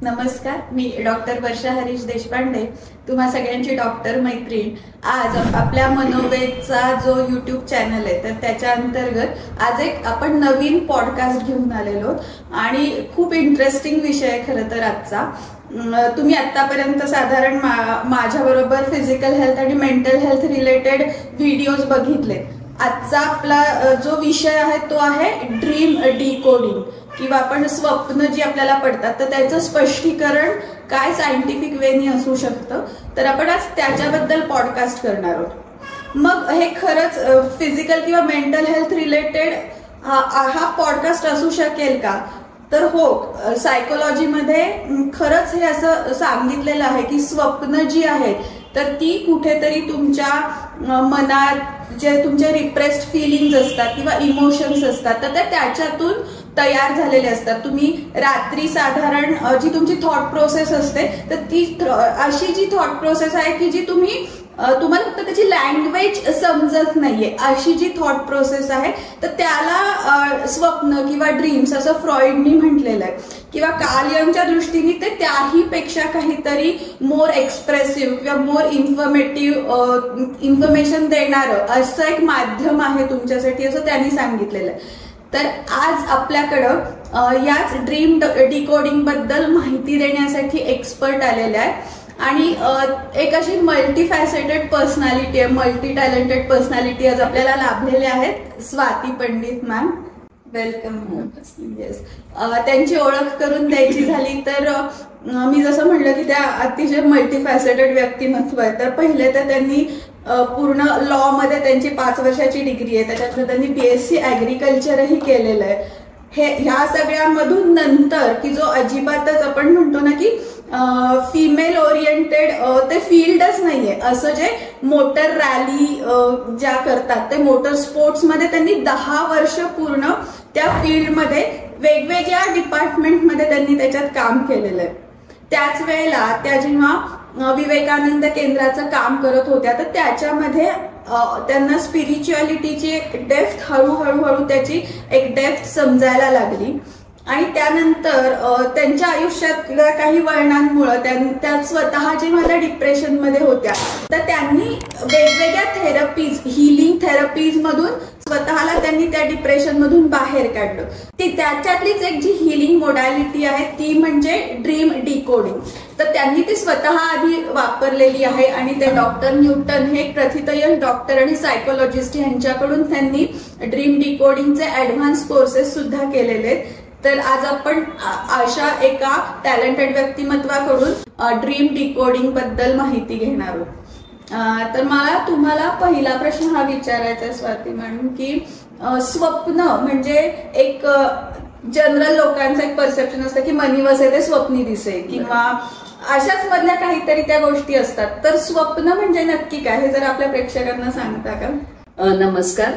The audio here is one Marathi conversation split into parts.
नमस्कार, मी डॉक्टर वर्षा हरीश देशपांडे, तुम्हा सगळ्यांची डॉक्टर मैत्रीण. आज आपल्या मनोवेदचा जो यूट्यूब चॅनल आहे तर त्याच्या अंतर्गत आज एक आपण नवीन पॉडकास्ट घेऊन आलेलो आणि खूप इंटरेस्टिंग विषय आहे खरं तर आजचा. तुम्ही आतापर्यंत साधारण माझ्याबरोबर फिजिकल हेल्थ आणि मेंटल हेल्थ रिलेटेड व्हिडिओज बघितले. आजचा आपला जो विषय आहे तो आहे ड्रीम डिकोडिंग किंवा आपण स्वप्न जी आपल्याला पडतात तर त्याचं स्पष्टीकरण काय सायंटिफिक वेनी असू शकतं, तर आपण आज त्याच्याबद्दल पॉडकास्ट करणार आहोत. मग हे खरंच फिजिकल किंवा मेंटल हेल्थ रिलेटेड हा पॉडकास्ट असू शकेल का? तर हो, सायकोलॉजीमध्ये खरंच हे असं सांगितलेलं आहे की स्वप्न जी आहेत तर ती कुठेतरी तुमच्या मनात जे तुमचे रिप्रेस्ड फिलिंग्ज असतात किंवा इमोशन्स असतात तर त्याच्यातून तयार झालेले असतात. तुम्ही रात्री साधारण जी तुमची थॉट प्रोसेस असते तर ती अशी जी थॉट प्रोसेस आहे की जी तुम्हाला फक्त त्याची लँग्वेज समजत नाहीये, अशी जी थॉट प्रोसेस आहे तर त्याला स्वप्न किंवा ड्रीम्स असं फ्रॉइडनी म्हटलेलं आहे. किंवा कार्ल यंगच्या दृष्टीने ते त्याही पेक्षा काहीतरी मोर एक्सप्रेसिव्ह किंवा मोर इन्फॉर्मेशन देणारं असं एक माध्यम आहे तुमच्यासाठी, असं त्यांनी सांगितलेलं आहे. तर आज आपल्याकडं याच ड्रीम डिकोडिंग बद्दल माहिती देण्यासाठी एक्सपर्ट आलेले आहे आणि एक अशी मल्टीफॅसेटेड पर्सनॅलिटी आहे, मल्टी टॅलेंटेड पर्सनॅलिटी आज आपल्याला लाभलेले आहेत. Swati Pandit ma'am, welcome. Yes, त्यांची ओळख करून द्यायची झाली तर मी जसं म्हटलं की त्या अतिशय मल्टीफॅसेटेड व्यक्तिमत्व आहे. तर पहिले तर त्यांनी पूर्ण लॉ मध्ये त्यांची 5 वर्षाची डिग्री आहे, त्याच्यातनं त्यांनी BSc ऍग्रिकल्चरही केलेलं आहे. ह्या सगळ्यामधून नंतर की जो अजिबातच आपण म्हणतो ना की फिमेल ओरिएंटेड ते फील्डच नाहीये, असं जे मोटर रॅली ज्या करतात ते मोटर स्पोर्ट्स मध्ये त्यांनी 10 वर्ष पूर्ण त्या फील्डमध्ये वेगवेगळ्या डिपार्टमेंटमध्ये त्यांनी त्याच्यात काम केलेलं आहे. त्याच वेळेला त्या जेव्हा विवेकानंद केंद्राचं काम करत होत्या तर त्याच्यामध्ये त्यांना स्पिरिच्युअलिटीची एक डेप्थ हळूहळू त्याची एक डेप्थ समजायला लागली आणि त्यानंतर त्यांच्या आयुष्यातल्या काही वळणांमुळे त्या स्वतः जेव्हा त्या डिप्रेशनमध्ये होत्या तर त्यांनी वेगवेगळ्या थेरपीज, हिलिंग थेरपीज मधून स्वतःला त्यांनी त्या डिप्रेशन मधून बाहेर काढलं. ती त्याच्यातलीच एक जी हिलिंग मोडॅलिटी आहे ती म्हणजे ड्रीम डिकोडिंग. तर त्यांनी ती स्वतः आधी वापरलेली आहे आणि ते डॉक्टर न्यूटन हे प्रथितयश डॉक्टर आणि सायकोलॉजिस्ट यांच्याकडून त्यांनी ड्रीम डिकोडिंगचे ऍडव्हान्स कोर्सेस सुद्धा केलेले आहेत. तर आज आपण अशा एका टॅलेंटेड व्यक्तिमत्वाकडून ड्रीम डिकोडिंग बद्दल माहिती घेणार आहोत. तर मला तुम्हाला पहिला प्रश्न हा विचारायचा आहे स्वाती मॅडम की स्वप्न म्हणजे एक जनरल लोकांचं एक परसेप्शन असतं की मनी वसे ते स्वप्नी दिसे किंवा अशाच मधल्या काहीतरी त्या गोष्टी असतात. तर स्वप्न म्हणजे नक्की काय हे जर आपल्या प्रेक्षकांना सांगता का? नमस्कार.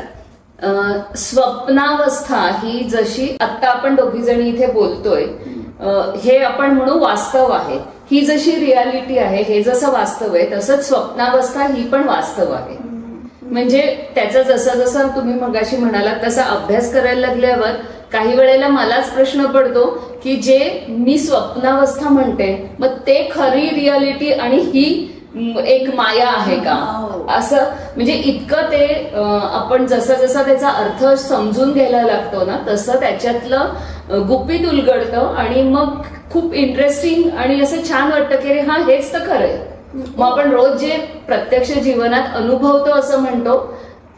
स्वप्नावस्था ही जशी आता आपण दोघी जणी इथे बोलतोय हे आपण म्हणू वास्तव आहे, ही जशी रियालिटी आहे, हे जसं वास्तव आहे तसंच स्वप्नावस्था ही पण वास्तव आहे. म्हणजे त्याचा जसं जसं तुम्ही मगाशी म्हणालात तसा अभ्यास करायला लागल्यावर काही वेळेला मलाच प्रश्न पडतो की जे मी स्वप्नावस्था म्हणते मग ते खरी रियालिटी आणि ही एक माया आहे का, असं म्हणजे इतकं ते आपण जसा जसा त्याचा अर्थ समजून घ्यायला लागतो ना तसं त्याच्यातलं गुपित उलगडतं आणि मग खूप इंटरेस्टिंग आणि असं छान वाटतं की अरे हा हेच तर खरंय. मग आपण रोज जे प्रत्यक्ष जीवनात अनुभवतो असं म्हणतो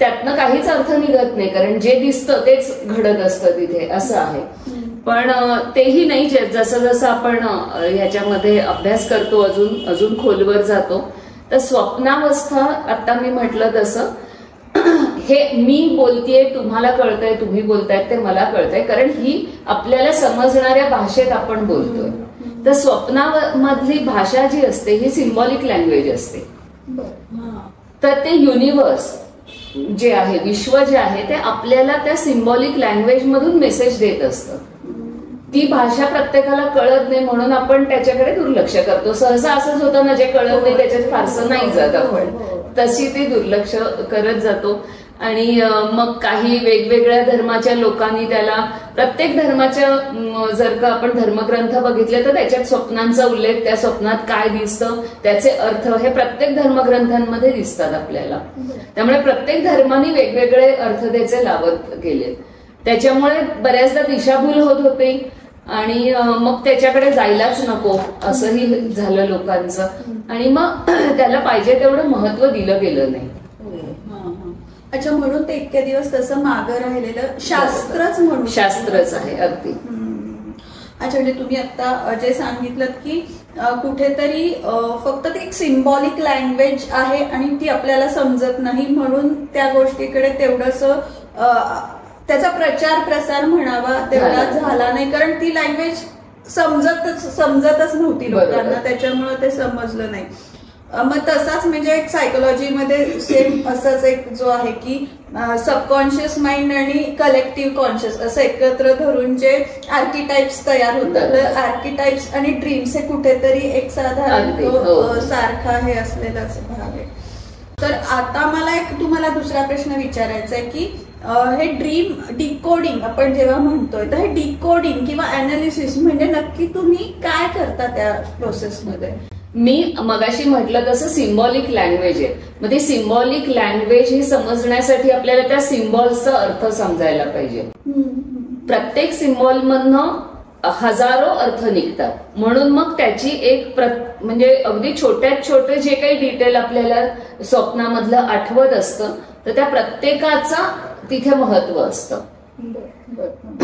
त्यातनं काहीच अर्थ निघत नाही, कारण जे दिसतं तेच घडत असतं तिथे, असं आहे. पण तेही नाही, जसं जसं आपण ह्याच्यामध्ये अभ्यास करतो अजून खोलवर जातो तर स्वप्नावस्था आता मी म्हटलं तसं हे मी बोलतेय तुम्हाला कळतंय, तुम्ही बोलतायत ते मला कळतंय, कारण ही आपल्याला समजणाऱ्या भाषेत आपण बोलतोय. तर स्वप्नामधली भाषा जी असते ही सिम्बॉलिक लँग्वेज असते. तर ते युनिव्हर्स जे आहे, विश्व जे आहे ते आपल्याला त्या सिम्बॉलिक लँग्वेज मधून मेसेज देत असतं. ती भाषा प्रत्येकाला कळत नाही म्हणून आपण त्याच्याकडे दुर्लक्ष करतो. सहसा असंच होतं ना, जे कळत नाही त्याच्यात फारसं नाही जात आपण, तशी ते दुर्लक्ष करत जातो. आणि मग काही वेगवेगळ्या धर्माच्या लोकांनी त्याला, प्रत्येक धर्माच्या जर का आपण धर्मग्रंथ बघितले तर त्याच्यात स्वप्नांचा उल्लेख, त्या स्वप्नात काय दिसतं त्याचे अर्थ हे प्रत्येक धर्मग्रंथांमध्ये दिसतात आपल्याला. त्यामुळे प्रत्येक धर्माने वेगवेगळे अर्थ त्याचे लावत गेले. त्याच्यामुळे बऱ्याचदा दिशाभूल होत होते आणि मग त्याच्याकडे जायलाच नको असंही झालं लोकांचं. आणि मग त्याला पाहिजे तेवढं महत्व दिलं गेलं नाही. अच्छा, म्हणून ते इतके दिवस तसं मागं राहिलेलं शास्त्रच म्हणून शास्त्रच आहे अगदी. अच्छा, म्हणजे तुम्ही आता जे सांगितलं की कुठेतरी फक्त ती एक सिम्बॉलिक लँग्वेज आहे आणि ती आपल्याला समजत नाही म्हणून त्या गोष्टीकडे तेवढंस त्याचा प्रचार प्रसार म्हणावा तेवढा झाला नाही, कारण ती लँग्वेज समजतच नव्हती लोकांना, त्याच्यामुळे ते समजलं नाही. मग तसाच म्हणजे एक सायकोलॉजीमध्ये सेम असंच एक जो आहे की सबकॉन्शियस माइंड आणि कलेक्टिव्ह कॉन्शियस असं एकत्र धरून जे आर्किटाइप्स तयार होतात, तर आर्किटाइप्स आणि ड्रीम्स हे कुठेतरी एक साधारण सारखा हे असलेलाच भाग आहे. तर आता मला एक तुम्हाला दुसरा प्रश्न विचारायचा आहे की हे ड्रीम डिकोडिंग आपण जेव्हा म्हणतोय तर हे डिकोडिंग किंवा अनालिसिस म्हणजे नक्की तुम्ही काय करता त्या प्रोसेसमध्ये? मी मगाशी म्हटलं तसं सिम्बॉलिक लँग्वेज आहे. मग ती सिम्बॉलिक लँग्वेज ही समजण्यासाठी आपल्याला त्या सिम्बॉल्सचा अर्थ समजायला पाहिजे. प्रत्येक सिम्बॉल मधनं हजारो अर्थ निघतात, म्हणून मग त्याची एक म्हणजे अगदी छोट्यात छोटे जे काही डिटेल आपल्याला स्वप्नामधलं आठवत असतं तर त्या प्रत्येकाचा तिथे महत्व असतं.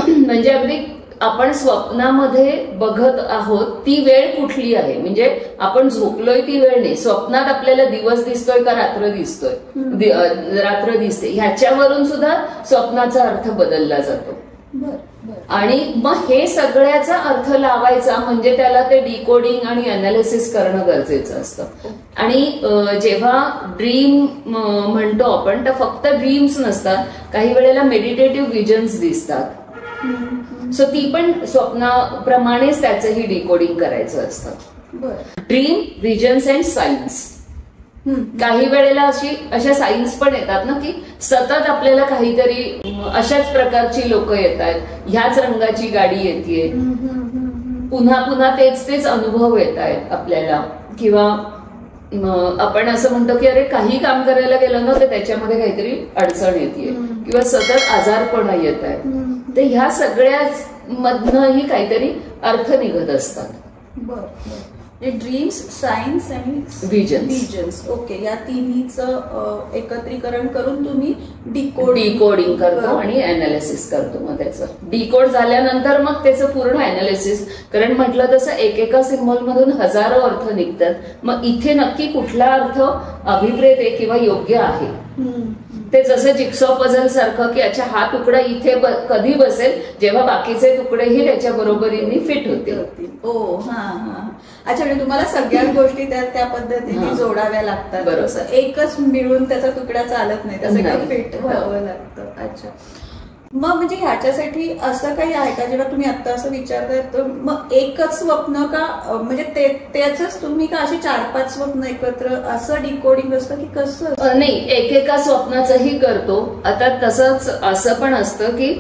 म्हणजे अगदी आपण स्वप्नामध्ये बघत आहोत ती वेळ कुठली आहे, म्हणजे आपण झोपलोय ती वेळ नाही, स्वप्नात आपल्याला दिवस दिसतोय का रात्र दिसतोय, रात्र दिसते, ह्याच्यावरून सुद्धा स्वप्नाचा अर्थ बदलला जातो. आणि मग हे सगळ्याचा अर्थ लावायचा म्हणजे त्याला ते डिकोडिंग आणि अनालिसिस करणं गरजेचं असतं. आणि जेव्हा ड्रीम म्हणतो आपण तर फक्त ड्रीम्स नसतात, काही वेळेला मेडिटेटिव्ह विजन्स दिसतात. सो ती पण स्वप्नाप्रमाणेच त्याचंही डिकोडिंग करायचं असतं. Dream, visions and science. काही वेळेला अशा सायन्स पण येतात ना की सतत आपल्याला काहीतरी अशाच प्रकारची लोक येत आहेत, ह्याच रंगाची गाडी येते, पुन्हा पुन्हा तेच अनुभव येत आहेत आपल्याला. किंवा आपण असं म्हणतो की अरे काही काम करायला गेलं ना तर त्याच्यामध्ये काहीतरी अडचण येते किंवा सतत आजारपणा येत आहेत. तर ह्या सगळ्याच मधनंही काहीतरी अर्थ निघत असतात. ड्रीम्स, सायन्स आणि विजन्स. ओके, या तिन्हीचं एकत्रीकरण करून तुम्ही डिकोडिंग करतो आणि अनालिसिस करतो. मग त्याचं डिकोड झाल्यानंतर मग त्याचं पूर्ण अनालिसिस, कारण म्हटलं तसं एकेका सिम्बॉल मधून हजारो अर्थ निघतात. मग इथे नक्की कुठला अर्थ अभिप्रेत आहे किंवा योग्य आहे ते जसं जिक्सॉ पझल सारखं की अच्छा हा तुकडा इथे कधी बसेल जेव्हा बाकीचे तुकडेही त्याच्या बरोबरीने फिट होतील. अच्छा, म्हणजे तुम्हाला सगळ्याच गोष्टी त्या पद्धतीने जोडाव्या लागतात. बरोबर, एकच मिळून त्याचा तुकडा चालत नाही, त्याचं फिट व्हावं लागतं. अच्छा, मग म्हणजे ह्याच्यासाठी असं काही आहे का जेव्हा तुम्ही आता असं विचारताय तर मग एकच स्वप्न का, म्हणजे त्याच तुम्ही का अशी 4-5 स्वप्न एकत्र असं डिकोडिंग असतं की कसं? नाही, एकेका स्वप्नाचंही करतो. आता तसंच असं पण असतं की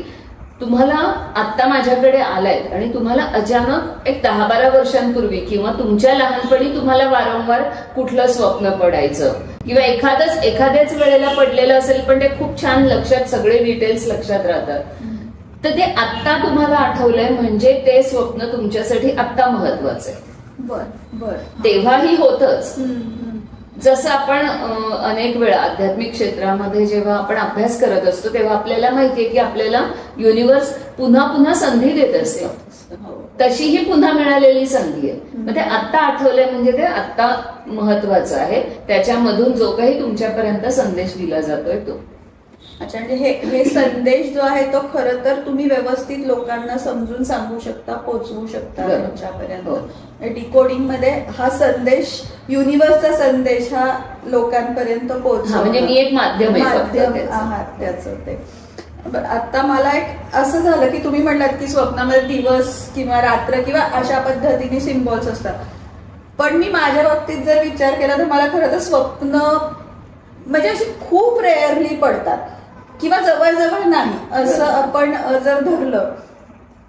तुम्हाला आत्ता माझ्याकडे आलाय आणि तुम्हाला अचानक एक 10-12 वर्षांपूर्वी किंवा तुमच्या लहानपणी तुम्हाला वारंवार कुठलं स्वप्न पडायचं किंवा एखाद्याच वेळेला पडलेलं असेल पण ते खूप छान लक्षात, सगळे डिटेल्स लक्षात राहतात, तर ते आत्ता तुम्हाला आठवलंय म्हणजे ते स्वप्न तुमच्यासाठी आत्ता महत्वाचं आहे. तेव्हाही होतच. जसं आपण अनेक वेळा आध्यात्मिक क्षेत्रामध्ये जेव्हा आपण अभ्यास करत असतो तेव्हा आपल्याला माहितीये की आपल्याला युनिव्हर्स पुन्हा पुन्हा संधी देत असते, तशीही पुन्हा मिळालेली संधी आहे. मग ते आत्ता आठवलंय म्हणजे ते आत्ता महत्वाचं आहे, त्याच्यामधून जो काही तुमच्यापर्यंत संदेश दिला जातोय तो. अच्छा, म्हणजे हे संदेश जो आहे तो खरं तर तुम्ही व्यवस्थित लोकांना समजून सांगू शकता, पोहोचवू शकता त्यांच्यापर्यंत. डिकोडिंग मध्ये हा संदेश, युनिव्हर्सचा संदेश हा लोकांपर्यंत पोहोचतो, म्हणजे मी एक माध्यम आहात त्याचं. ते आता मला एक असं झालं की तुम्ही म्हणलात की स्वप्नामध्ये दिवस किंवा रात्र किंवा अशा पद्धतीने सिम्बॉल्स असतात, पण मी माझ्या बाबतीत जर विचार केला तर मला खरं तर स्वप्न म्हणजे अशी खूप रेअरली पडतात. किंवा जवळजवळ नाही असं आपण जर धरलं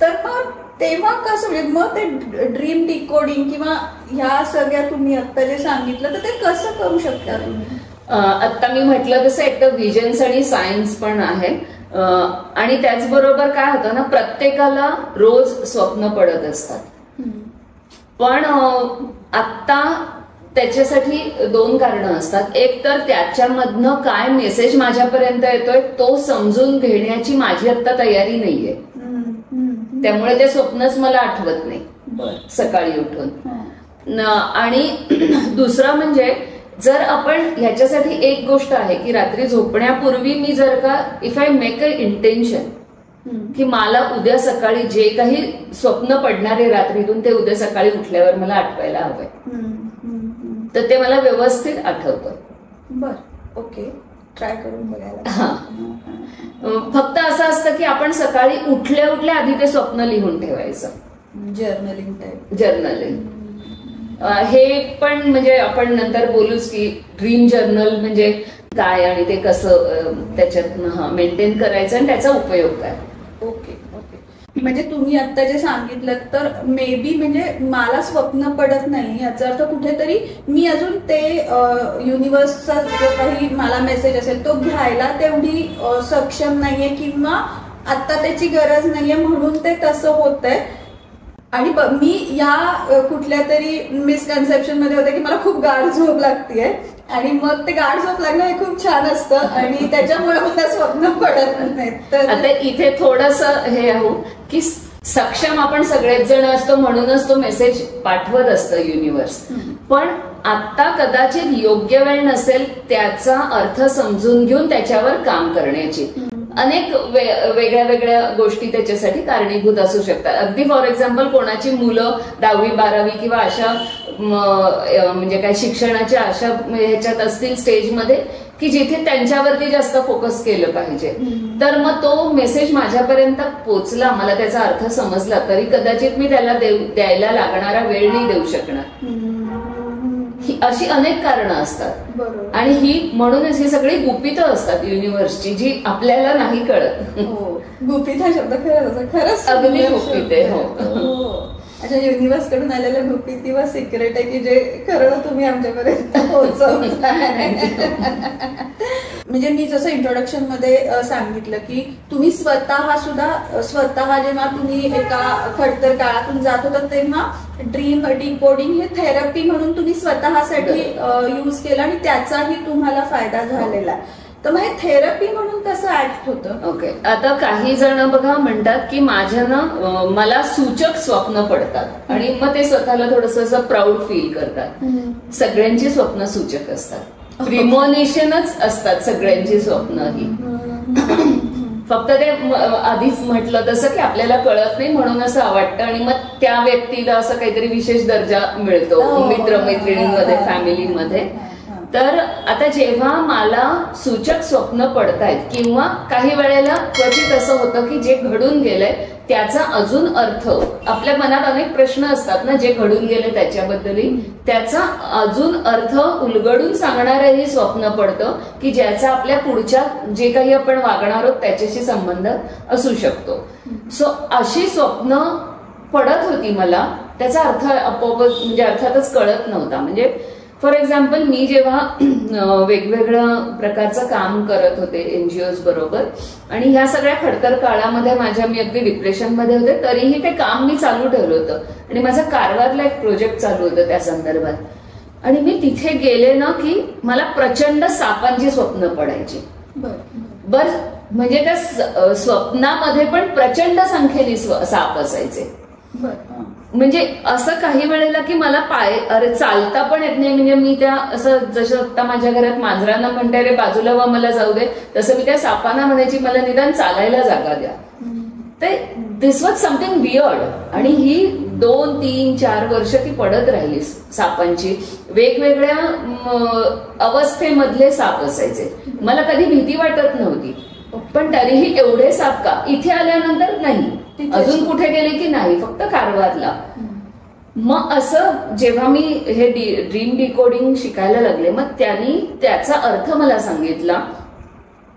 तर मग तेव्हा कसं म्हणजे मग ते ड्रीम डिकोडिंग किंवा ह्या सगळ्या तुम्ही आता जे सांगितलं तर ते कसं करू शकता तुम्ही? आता मी म्हटलं तसं एक तर विजन्स आणि सायन्स पण आहे आणि त्याचबरोबर काय होतं ना, प्रत्येकाला रोज स्वप्न पडत असतात. पण आता त्याच्यासाठी 2 कारणं असतात. एक तर त्याच्यामधनं काय मेसेज माझ्यापर्यंत येतोय तो समजून घेण्याची माझी आता तयारी नाहीये, त्यामुळे ते स्वप्नच मला आठवत नाही सकाळी उठून. आणि दुसरं म्हणजे जर आपण ह्याच्यासाठी एक गोष्ट आहे की रात्री झोपण्यापूर्वी मी जर का if I make a intention की मला उद्या सकाळी जे काही स्वप्न पडणारे रात्रीतून ते उद्या सकाळी उठल्यावर मला आठवायला हवंय, तर ते मला व्यवस्थित आठवतं. बर, ओके, ट्राय करून बघायला. फक्त असं असतं की आपण सकाळी उठल्या उठल्या आधी ते स्वप्न लिहून ठेवायचं, जर्नलिंग टाईप. जर्नलिंग हे पण म्हणजे आपण नंतर बोलूच की ड्रीम जर्नल म्हणजे काय आणि ते कसं त्याच्यात मेंटेन करायचं आणि त्याचा उपयोग काय. Okay okay. म्हणजे तुम्ही आता जे सांगितलं तर मे बी म्हणजे मला स्वप्न पडत नाही याचा अर्थ कुठेतरी मी अजून ते युनिव्हर्सचा जो काही मला मेसेज असेल तो घ्यायला तेवढी सक्षम नाहीये किंवा आता त्याची गरज नाहीये म्हणून ते तसं होतंय. आणि मी या कुठल्या तरी मिसकन्सेप्शन मध्ये होते की मला खूप गाढ झोप लागतेय आणि मग ते गाढ झोप लागणं हे खूप छान असतं आणि त्याच्यामुळे मला स्वप्न पडत नाही. तर आता इथे थोडस हे आहे की सक्षम आपण सगळेच जण असतो म्हणूनच तो मेसेज पाठवत असतं युनिव्हर्स. पण आता कदाचित योग्य वेळ नसेल त्याचा अर्थ समजून घेऊन त्याच्यावर काम करण्याची. अनेक वेगळ्या वेगळ्या गोष्टी त्याच्यासाठी कारणीभूत असू शकतात. अगदी फॉर एक्झाम्पल कोणाची मुलं 10वी 12वी किंवा अशा म्हणजे काय शिक्षणाच्या अशा ह्याच्यात असतील स्टेजमध्ये की जिथे त्यांच्यावरती जास्त फोकस केलं पाहिजे, तर मग तो मेसेज माझ्यापर्यंत पोचला, मला त्याचा अर्थ समजला तरी कदाचित मी त्याला द्यायला लागणारा वेळ नाही देऊ शकणार. अशी अनेक कारणं असतात आणि ही म्हणूनच ही सगळी गुपितं असतात युनिव्हर्सची जी आपल्याला नाही कळत. गुपित हा शब्द खरंच अगदी गुपित आहे. हो, अच्छा, युनिव्हर्स कडून आलेल्या गुपित किंवा सिक्रेट आहे की जे खरं तुम्ही आमच्यापर्यंत पोहोचवताय. म्हणजे मी जसं इंट्रोडक्शन मध्ये सांगितलं की तुम्ही स्वतः जेव्हा तुम्ही एका खडतर काळातून जात होता तेव्हा ड्रीम डिकोडिंग हे थेरपी म्हणून तुम्ही स्वतःसाठी यूज केलं आणि त्याचाही तुम्हाला फायदा झालेला. तर मग हे थेरपी म्हणून कसं ऍक्ट होतं? ओके, आता काही जण बघा म्हणतात की माझ्यानं मला सूचक स्वप्न पडतात आणि मग ते स्वतःला थोडंसं असं प्राऊड फील करतात. सगळ्यांची स्वप्न सूचक असतात, प्रिमोनेशनच असतात सगळ्यांची स्वप्न ही. फक्त ते आधीच म्हटलं तसं की आपल्याला कळत नाही म्हणून असं वाटतं आणि मग त्या व्यक्तीला असं काहीतरी विशेष दर्जा मिळतो मित्रमैत्रिणींमध्ये, फॅमिलीमध्ये. तर आता जेव्हा मला सूचक स्वप्न पडतायत किंवा काही वेळेला क्वचित असं होतं की जे घडून गेलंय त्याचा अजून अर्थ, आपल्या मनात अनेक प्रश्न असतात ना जे घडून गेले त्याच्याबद्दलही, त्याचा अजून अर्थ उलगडून सांगणारंही स्वप्न पडतं की ज्याचा आपल्या पुढच्या जे काही आपण वागणार आहोत त्याच्याशी संबंध असू शकतो. सो अशी स्वप्न पडत होती मला, त्याचा अर्थ आपोआप म्हणजे अर्थातच कळत नव्हता. म्हणजे फॉर एक्झाम्पल मी जेव्हा वेगवेगळ्या प्रकारचं काम करत होते एनजीओज बरोबर आणि ह्या सगळ्या खडतर काळामध्ये मी अगदी डिप्रेशनमध्ये होते, तरीही ते काम मी चालू ठेवलं होतं आणि माझा कारवारला एक प्रोजेक्ट चालू होतं त्या संदर्भात. आणि मी तिथे गेले ना की मला प्रचंड सापांची स्वप्न पडायची. बर, म्हणजे त्या स्वप्नामध्ये पण प्रचंड संख्येने साप असायचे. म्हणजे असं काही वेळेला की मला अरे चालता पण येत नाही. म्हणजे मी त्या असं जसं आता माझ्या घरात मांजरांना म्हणते रे बाजूला वा मला जाऊ दे, तसं मी त्या सापांना म्हणायची मला निदान चालायला जागा द्या. ते दिस वॉज समथिंग वियर्ड. आणि ही 2, 3, 4 वर्ष ती पडत राहिली सापांची. वेगवेगळ्या अवस्थेमधले साप असायचे. मला कधी भीती वाटत नव्हती, पण तरीही एवढे साप का? इथे आल्यानंतर नाही, अजून कुठे गेले की नाही, फक्त कारवारला. मग असं जेव्हा मी हे ड्रीम डिकोडिंग शिकायला लागले, मग त्यांनी त्याचा अर्थ मला सांगितला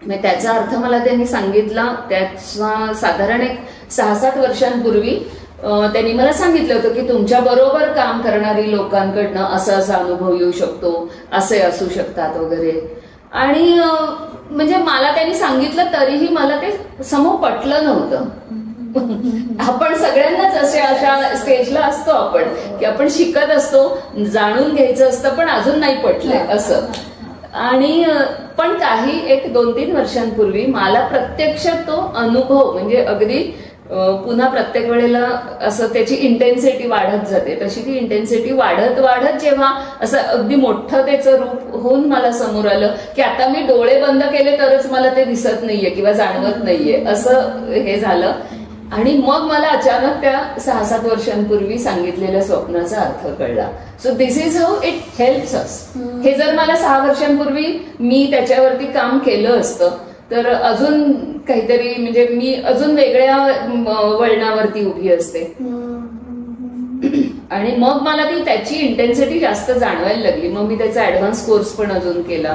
त्याचा अर्थ मला त्यांनी सांगितला. त्याचा साधारण एक 6-7 वर्षांपूर्वी त्यांनी मला सांगितलं होतं की तुमच्या बरोबर काम करणारी लोकांकडनं असा असा अनुभव येऊ शकतो, असे असू शकतात वगैरे. आणि म्हणजे मला त्यांनी सांगितलं तरीही मला ते समोर पटलं नव्हतं. आपण सगळ्यांनाच अशा स्टेजला असतो आपण की आपण शिकत असतो, जाणून घ्यायचं असतं पण अजून नाही पटलंय असं. आणि पण काही एक 2-3 वर्षांपूर्वी मला प्रत्यक्षात तो अनुभव म्हणजे अगदी पुन्हा प्रत्येक वेळेला असं त्याची इंटेन्सिटी वाढत जाते, तशी ती इंटेन्सिटी वाढत वाढत जेव्हा असं अगदी मोठं त्याचं रूप होऊन मला समोर आलं की आता मी डोळे बंद केले तरच मला ते दिसत नाहीये किंवा जाणवत नाहीये असं हे झालं. आणि मग मला अचानक त्या 6-7 वर्षांपूर्वी सांगितलेल्या स्वप्नाचा अर्थ कळला. So this is how it helps us. हे जर मला 6 वर्षांपूर्वी मी त्याच्यावरती काम केलं असतं तर अजून काहीतरी म्हणजे मी अजून वेगळ्या वळणावरती उभी असते. आणि मग मला ती त्याची इंटेन्सिटी जास्त जाणवायला लागली. मग मी त्याचा ऍडव्हान्स कोर्स पण अजून केला.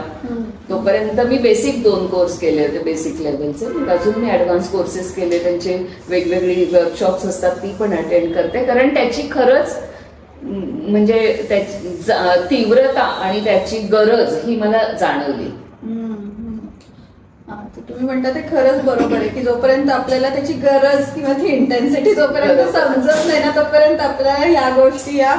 तोपर्यंत मी बेसिक 2 कोर्स केले होते बेसिक लेवलचे. मग अजून मी ऍडव्हान्स कोर्सेस केले, त्यांचे वेगवेगळी वर्कशॉप्स असतात ती पण अटेंड करते. कारण त्याची खरंच म्हणजे त्याची तीव्रता आणि त्याची गरज ही मला जाणवली. तुम्ही म्हणता ते खरंच बरोबर आहे की जोपर्यंत आपल्याला त्याची गरज किंवा ती इंटेन्सिटी जोपर्यंत समजत नाही ना तोपर्यंत आपल्याला या गोष्टी या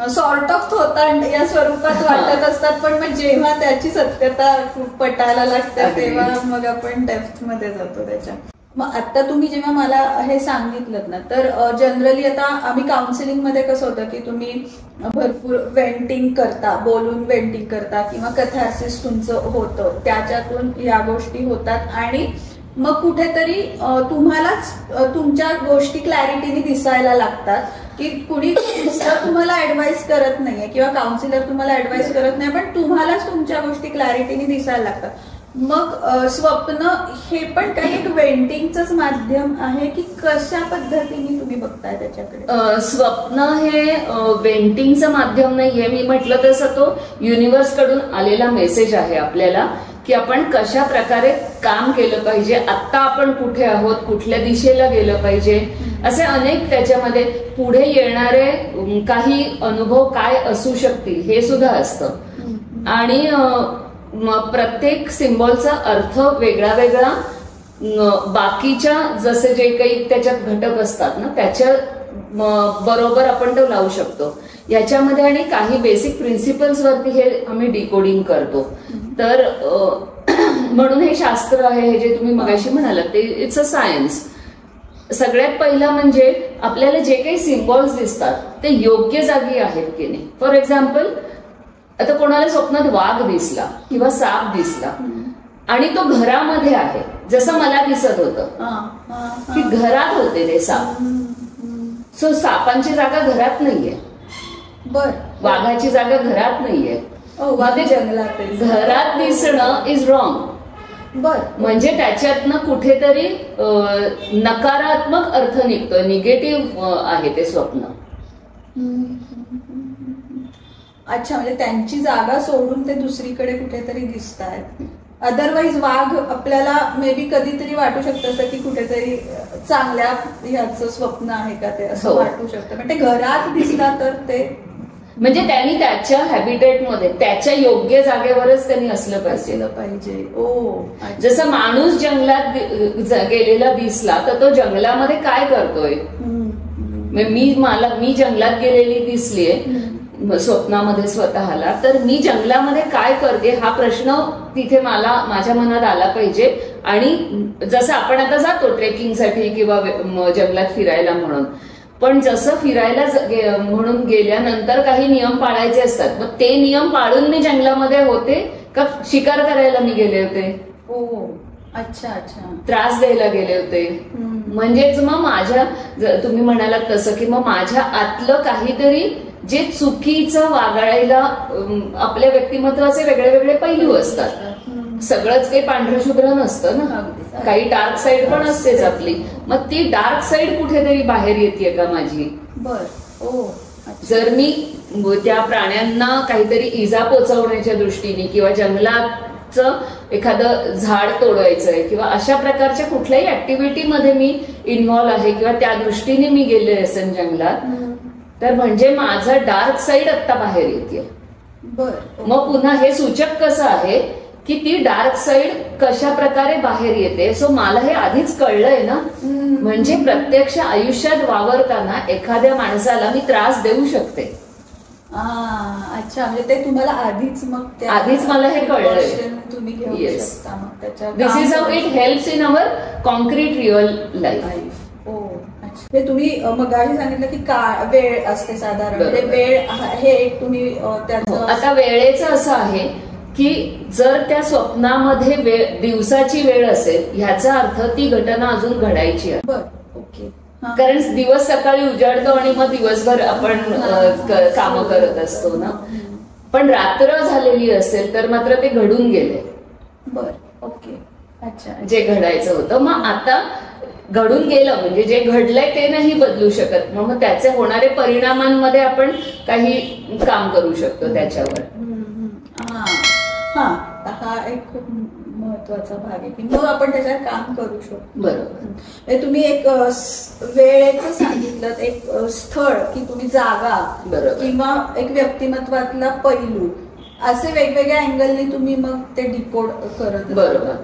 सॉर्ट ऑफ होतात या स्वरूपात वाटत असतात. पण मग जेव्हा त्याची सत्यता पटायला लागते तेव्हा मग आपण डेप्थ मध्ये जातो त्याच्या. मग आता तुम्ही जेव्हा मला हे सांगितलं ना तर जनरली आता आम्ही काउन्सिलिंग मध्ये कसं होतं की तुम्ही भरपूर वेंटिंग करता, बोलून वेंटिंग करता किंवा कथार्सिस तुमचं होतं, त्याच्यातून या गोष्टी होतात आणि मग कुठेतरी तुम्हालाच तुमच्या गोष्टी क्लॅरिटीने दिसायला लागतात की कुणी तुम्हाला ऍडवाइस करत नाहीये किंवा काउन्सिलर तुम्हाला ऍडवाइस करत नाही, पण तुम्हालाच तुमच्या गोष्टी क्लॅरिटीने दिसायला लागतात. मग स्वप्न हे पण काही एक वेंटिंगच माध्यम आहे की कशा पद्धतीने तुम्ही बघताय त्याच्याकडे? स्वप्न हे वेंटिंगचं माध्यम नाहीये. मी म्हटलं तसं तो युनिव्हर्स कडून आलेला मेसेज आहे आपल्याला की आपण कशा प्रकारे काम केलं पाहिजे, आता आपण कुठे आहोत, कुठल्या दिशेला गेलं पाहिजे, असे अनेक त्याच्यामध्ये पुढे येणारे काही अनुभव काय असू शकतील हे सुद्धा असतं. आणि प्रत्येक सिम्बॉलचा अर्थ वेगळा वेगळा बाकीच्या जसे जे काही त्याच्यात घटक असतात ना त्याच्या बरोबर आपण तो लावू शकतो याच्यामध्ये. आणि काही बेसिक प्रिन्सिपल्स वरती हे आम्ही डिकोडिंग करतो. तर म्हणून हे शास्त्र आहे, हे जे तुम्ही मगाशी म्हणालात ते इट्स अ सायन्स. सगळ्यात पहिलं म्हणजे आपल्याला जे काही सिम्बॉल्स दिसतात ते योग्य जागी आहेत की नाही. फॉर एक्झाम्पल आता कोणाला स्वप्नात वाघ दिसला किंवा साप दिसला आणि तो घरामध्ये आहे, जसं मला दिसत होतं की घरात होते ते साप. सो सापांची जागा घरात नाहीये, बर वाघाची जागा घरात नाहीये, जंगलात. घरात दिसणं इज रॉंग. बर म्हणजे त्याच्यातनं कुठेतरी नकारात्मक अर्थ निघतोय, निगेटिव्ह आहे ते स्वप्न. अच्छा, म्हणजे त्यांची जागा सोडून ते दुसरीकडे कुठेतरी दिसत आहेत. अदरवाईज वाघ आपल्याला मे बी कधीतरी वाटू शकतं असं की कुठेतरी चांगल्या ह्याचं स्वप्न आहे का ते असं वाटू शकतं, पण ते घरात दिसला तर ते म्हणजे त्यांनी त्याच्या हॅबिटेटमध्ये त्याच्या योग्य जागेवरच त्यांनी असलं पाहिजे. ओ, जसं माणूस जंगलात गेलेला दिसला तर तो जंगलामध्ये काय करतोय. मी जंगलात गेलेली दिसलीये स्वप्नामध्ये स्वतःला, तर मी जंगलामध्ये काय करते हा प्रश्न तिथे मला माझ्या मनात आला पाहिजे. आणि जसं आपण आता जातो ट्रेकिंगसाठी किंवा जंगलात फिरायला म्हणून, पण जसं फिरायला म्हणून गेल्यानंतर काही नियम पाळायचे असतात, मग ते नियम पाळून मी जंगलामध्ये होते का शिकार करायला मी गेले होते. ओ, अच्छा अच्छा, त्रास द्यायला गेले होते. म्हणजेच मग माझ्या तुम्ही म्हणालात तसं की मग माझ्या आतलं काहीतरी जे चुकीचं वागायला आपल्या व्यक्तिमत्वाचे वेगळे वेगळे पैलू असतात. सगळंच काही पांढरं शुभ्र नसतं ना, काही डार्क साईड पण असतेच आपली. मग ती डार्क साईड कुठेतरी बाहेर येते का माझी. बर, ओ, जर मी त्या प्राण्यांना काहीतरी इजा पोचवण्याच्या दृष्टीने किंवा जंगलात लाखचं एखादं झाड तोडवायचंय किंवा अशा प्रकारच्या कुठल्याही ऍक्टिव्हिटीमध्ये मी इन्व्हॉल्व्ह आहे किंवा त्या दृष्टीने मी गेले असेल जंगलात, तर म्हणजे माझं डार्क साईड आत्ता बाहेर येते. मग पुन्हा हे सूचक कसं आहे की ती डार्क साईड कशा प्रकारे बाहेर येते. सो मला हे आधीच कळलंय ना, म्हणजे प्रत्यक्ष आयुष्यात वावरताना एखाद्या माणसाला मी त्रास देऊ शकते. अच्छा, म्हणजे ते तुम्हाला आधीच मला हे कळलंय. तुम्ही घेऊ शकता. मग त्याच्या this is how it helps in our concrete real life. हे तुम्ही मगाशी सांगितलं की वेळ असते साधारण, म्हणजे वेळ हे एक तुम्ही त्याचं. आता वेळेचं असं आहे की जर त्या स्वप्नामध्ये दिवसाची वेळ असेल, ह्याचा अर्थ ती घटना अजून घडायची आहे. ओके. कारण दिवस सकाळी उजाडतो आणि मग दिवसभर आपण कामं करत असतो ना. पण रात्र झालेली असेल तर मात्र ते घडून गेले. ओके. अच्छा. जे घडायचं होतं मग आता घडून गेलं, म्हणजे जे घडलंय ते नाही बदलू शकत. मग त्याचे होणारे परिणामांमध्ये आपण काही काम करू शकतो त्याच्यावर. हा एक खूप महत्वाचा भाग आहे की मग आपण त्याच्यावर काम करू शकतो. बरोबर. तुम्ही एक वेळेचं सांगितलं, एक स्थळ की तुम्ही जागा किंवा एक व्यक्तिमत्वातला पैलू, असे वेगवेगळ्या अँगलने तुम्ही मग ते डिकोड करत. बरोबर.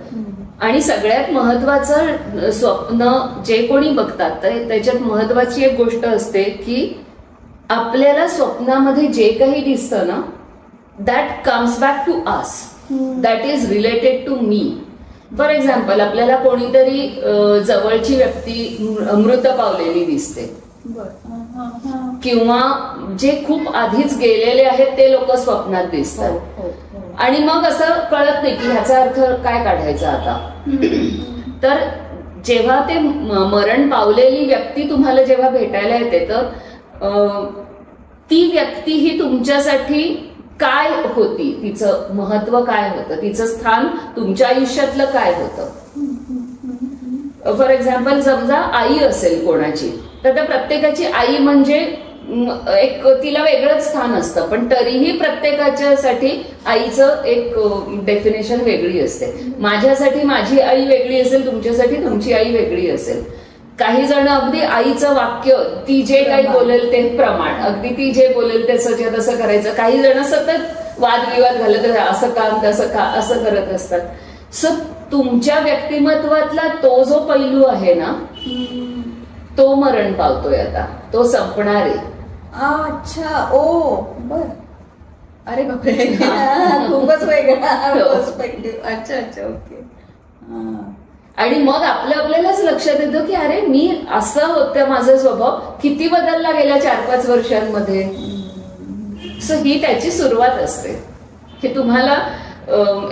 आणि सगळ्यात महत्वाचं स्वप्न जे कोणी बघतात त्याच्यात महत्वाची एक गोष्ट असते की आपल्याला स्वप्नामध्ये जे काही दिसतं ना, that comes back to us, that is related to me. For example, आपल्याला कोणीतरी जवळची व्यक्ती मृत पावलेली दिसते किंवा जे खूप आधीच गेलेले आहेत ते लोक स्वप्नात दिसतात. आणि मग असं कळत नाही की ह्याचा अर्थ काय काढायचा आता. तर जेव्हा ते मरण पावलेली व्यक्ती तुम्हाला जेव्हा भेटायला येते, तर ती व्यक्ती ही तुमच्यासाठी काय होती, तिचं महत्व काय होतं, तिचं स्थान तुमच्या आयुष्यातलं काय होतं. फॉर एक्झाम्पल, समजा आई असेल कोणाची, तर त्या प्रत्येकाची आई म्हणजे एक तिला वेगळंच स्थान असतं, पण तरीही प्रत्येकाच्यासाठी आईचं एक डेफिनेशन वेगळी असते. माझ्यासाठी माझी आई वेगळी असेल, तुमच्यासाठी तुमची आई वेगळी असेल. काही जण अगदी आईचं वाक्य, ती जे काही बोलेल ते प्रमाण, अगदी ती जे बोलेल ते तसं करायचं. काही जण सतत वादविवाद घालत असं काम तसं का असं करत असतात. सो तुमच्या व्यक्तिमत्वातला तो जो पैलू आहे ना, तो मरण पावतोय आता, तो संपणार आहे. अच्छा. बर. अरे बापरे, खूपच वेगळा पर्स्पेक्टिव्ह. अच्छा. ओके. आणि मग आपल्यालाच लक्षात येतं की अरे मी असं होतं, माझा स्वभाव किती बदलला गेल्या 4-5 वर्षांमध्ये. सो ही त्याची सुरुवात असते की तुम्हाला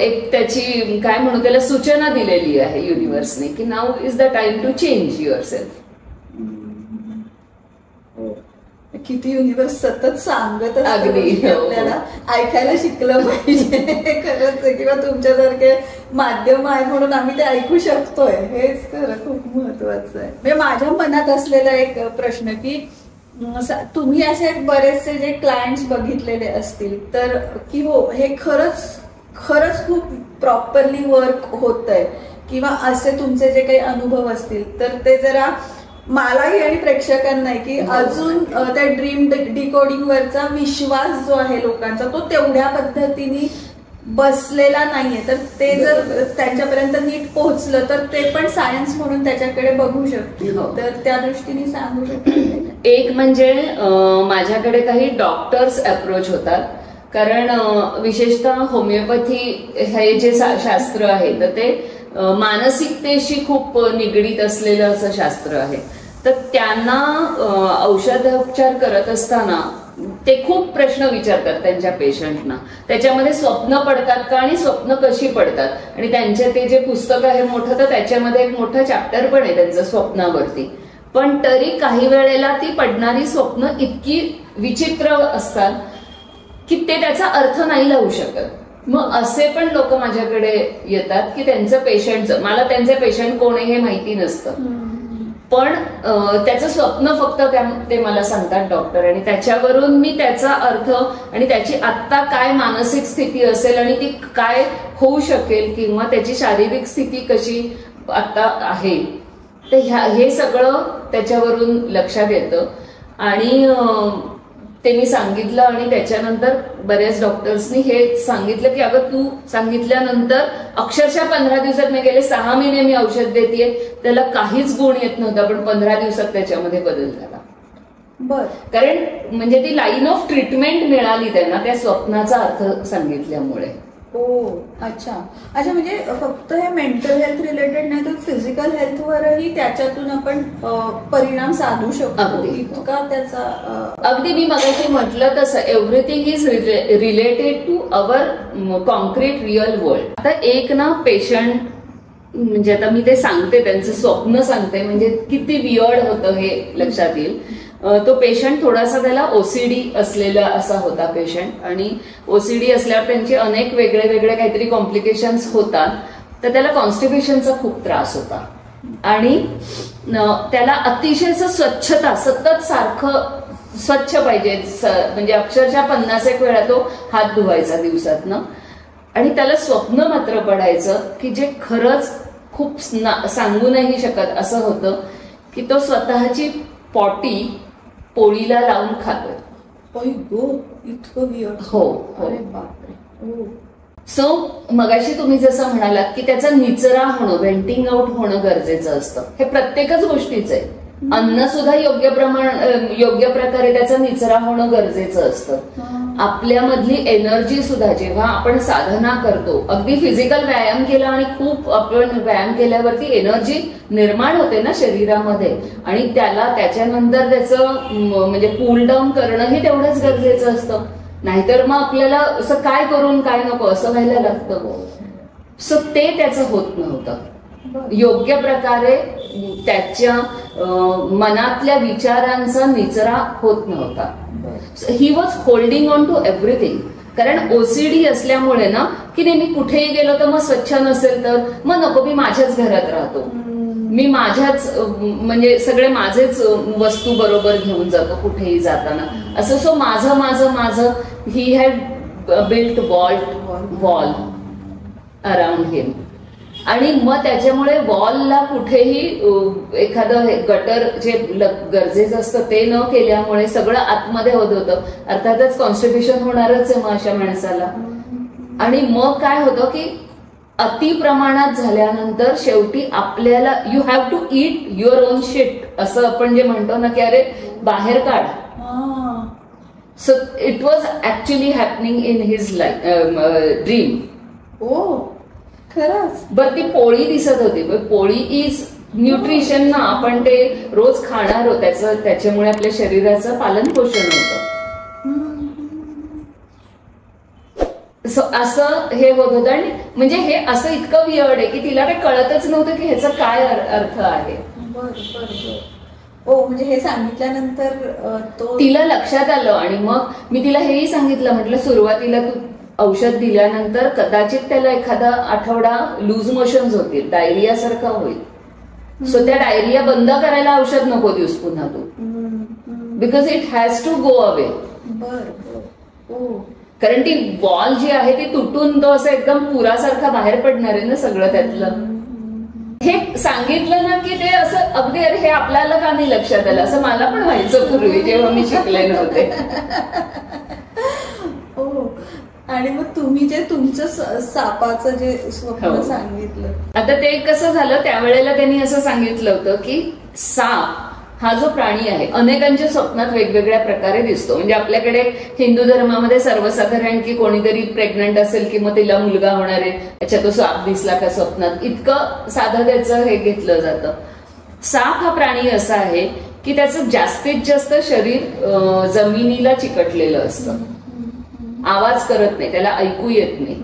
एक त्याची काय म्हणू त्याला सूचना दिलेली आहे युनिव्हर्सने की now is the time to change yourself. किती युनिव्हर्स सतत सांगत अगदी आपल्याला ऐकायला शिकलं पाहिजे खरंच. किंवा तुमच्यासारखे माध्यम आहे म्हणून आम्ही ते ऐकू शकतोय, हेच खरं खूप महत्वाचं आहे. म्हणजे माझ्या मनात असलेला एक प्रश्न की तुम्ही असे बरेचसे जे क्लायंट्स बघितलेले असतील तर की हो हे खरंच खूप प्रॉपरली वर्क होतंय, किंवा असे तुमचे जे काही अनुभव असतील तर ते जरा मलाही आणि प्रेक्षकांनाही की अजून त्या ड्रीम डिकोडिंग वरचा विश्वास जो आहे लोकांचा तो तेवढ्या पद्धतीने बसलेला नाहीये. तर ते जर त्यांच्यापर्यंत नीट पोहोचलं तर ते पण सायन्स म्हणून त्याच्याकडे बघू शकतील. तर त्या दृष्टीने सांगू शकतो. एक म्हणजे माझ्याकडे काही डॉक्टर्स अप्रोच होतात, कारण विशेषतः होमिओपॅथी हे जे शास्त्र आहे तर ते मानसिकतेशी खूप निगडीत असलेलं असं शास्त्र आहे. तर त्यांना औषधोपचार करत असताना ते खूप प्रश्न विचारतात त्यांच्या पेशंटना. त्याच्यामध्ये स्वप्न पडतात का आणि स्वप्न कशी पडतात, आणि त्यांचे ते जे पुस्तक आहे मोठं तर त्याच्यामध्ये एक मोठं चॅप्टर पण आहे त्यांचं स्वप्नावरती. पण तरी काही वेळेला ती पडणारी स्वप्न इतकी विचित्र असतात की ते त्याचा अर्थ नाही लावू शकत. मग असे पण लोक माझ्याकडे येतात की त्यांचं पेशंटचं, मला त्यांचे पेशंट कोण आहे हे माहिती नसतं, पण त्याचं स्वप्न फक्त ते मला सांगतात डॉक्टर, आणि त्याच्यावरून मी त्याचा अर्थ आणि त्याची आत्ता काय मानसिक स्थिती असेल आणि ती काय होऊ शकेल किंवा त्याची शारीरिक स्थिती कशी आता आहे ते हे सगळं त्याच्यावरून लक्षात येतं. आणि ते मी सांगितलं आणि त्याच्यानंतर बऱ्याच डॉक्टर्सनी हे सांगितलं की अगं तू सांगितल्यानंतर अक्षरशः 15 दिवसात, मी गेले 6 महिने मी औषध देतेय, त्याला काहीच गुण येत नव्हता, पण 15 दिवसात त्याच्यामध्ये बदल झाला. बर. कारण म्हणजे ती लाईन ऑफ ट्रीटमेंट मिळाली त्यांना त्या स्वप्नाचा अर्थ सांगितल्यामुळे. ओ अच्छा अच्छा. म्हणजे फक्त हे मेंटल हेल्थ रिलेटेड नाही तर फिजिकल हेल्थवरही त्याच्यातून आपण परिणाम साधू शकतो इतका त्याचा. अगदी मी मगाशी म्हटलं तसं everything is related to our concrete real world. आता एक ना पेशंट, म्हणजे आता मी ते सांगते त्यांचं स्वप्न सांगते म्हणजे किती वियर्ड होतं हे लक्षात येईल. तो पेशंट थोडासा त्याला ओसीडी असलेला असा होता पेशंट, आणि ओसीडी असल्यावर त्यांचे अनेक वेगळे वेगळे काहीतरी कॉम्प्लिकेशन्स होतात. तर त्याला कॉन्स्टिपेशनचा खूप त्रास होता आणि त्याला अतिशय स्वच्छता सतत सारखं स्वच्छ पाहिजे, म्हणजे अक्षरशः 50 वेळा तो हात धुवायचा दिवसातनं. आणि त्याला स्वप्न मात्र पडायचं की जे खरंच खूप सांगू नाही शकत असं होतं की तो स्वतःची पॉटी पोळीला लावून खातोय. इतकं वियर्ड. हो. अरे बापरे. सो मगाशी तुम्ही जसं म्हणालात की त्याचा निचरा होणं, व्हेंटिंग आउट होणं गरजेचं असतं. हे प्रत्येकच गोष्टीचं आहे. अन्न सुद्धा योग्य प्रकारे त्याचा निचरा होणं गरजेचं असतं. आपल्यामधली एनर्जी सुद्धा जेव्हा आपण साधना करतो, अगदी फिजिकल व्यायाम केला आणि खूप आपण व्यायाम केल्यावरती एनर्जी निर्माण होते ना शरीरामध्ये, आणि त्याच्यानंतर त्याचं म्हणजे कूल डाऊन करणं हे तेवढंच गरजेचं असतं. नाहीतर मग आपल्याला असं काय करून काय नको असं व्हायला लागतं. सो ते त्याचं होत नव्हतं. योग्य प्रकारे त्याच्या मनातल्या विचारांचा निचरा होत नव्हता. He was holding on to everything. कारण ओसीडी असल्यामुळे ना की नाही मी कुठेही गेलो तर मग स्वच्छ नसेल तर मग नको, मी माझ्याच घरात राहतो, मी माझ्याच म्हणजे सगळे माझेच वस्तू बरोबर घेऊन जातो कुठेही जाताना असं. सो माझं माझं माझं he had built wall around him. आणि मग त्याच्यामुळे वॉलला कुठेही एखादं गटर जे गरजेचं असतं ते न केल्यामुळे सगळं आतमध्ये होत होतं. अर्थातच कॉन्स्टिपेशन होणारच आहे मग अशा माणसाला. आणि मग काय होतं की अति प्रमाणात झाल्यानंतर शेवटी आपल्याला you have to eat your own shit असं आपण जे म्हणतो ना की अरे बाहेर काढ. So it was actually happening in his dream. ओ खरंच. बरं ती पोळी दिसत होती. पोळी इज न्यूट्रिशन ना, आपण ते रोज खाणार आहोत, त्याच्यामुळे आपल्या शरीराचं पालन पोषण होतं. असं हे होत होतं. आणि म्हणजे हे असं इतकं वियर्ड आहे की तिला ते कळतच नव्हतं की ह्याचा काय अर्थ आहे. म्हणजे हे सांगितल्यानंतर तो तिला लक्षात आलं. आणि मग मी तिला हेही सांगितलं, म्हटलं सुरुवातीला तू औषध दिल्यानंतर कदाचित त्याला एखादा आठवडा लूज मोशन्स होतील, डायरिया सारखा होईल. सो त्या डायरिया बंद करायला औषध नको दिवस पुन्हा तू, because it has to go away. कारण ती वॉल जी आहे ती तुटून तो असं एकदम पुरासारखा बाहेर पडणार आहे ना सगळं त्यातलं. हे सांगितलं ना की ते असं अगदी अरे हे आपल्याला का नाही लक्षात आलं, असं मला पण व्हायचं पूर्वी जेव्हा मी शिकले नव्हते. आणि मग तुम्ही जे तुमचं सापाचं जे स्वप्न सांगितलं, आता ते कसं झालं त्यावेळेला त्यांनी असं सांगितलं होतं की साप हा जो प्राणी आहे अनेकांच्या स्वप्नात वेगवेगळ्या प्रकारे दिसतो. म्हणजे आपल्याकडे हिंदू धर्मामध्ये सर्वसाधारण की कोणीतरी प्रेग्नंट असेल की मग तिला मुलगा होणार आहे, त्याच्या तो साप दिसला का स्वप्नात, इतकं साधं त्याचं हे घेतलं जातं. साप हा प्राणी असा आहे की त्याचं जास्तीत जास्त शरीर जमिनीला चिकटलेलं असतं, आवाज करत नाही, त्याला ऐकू येत नाही,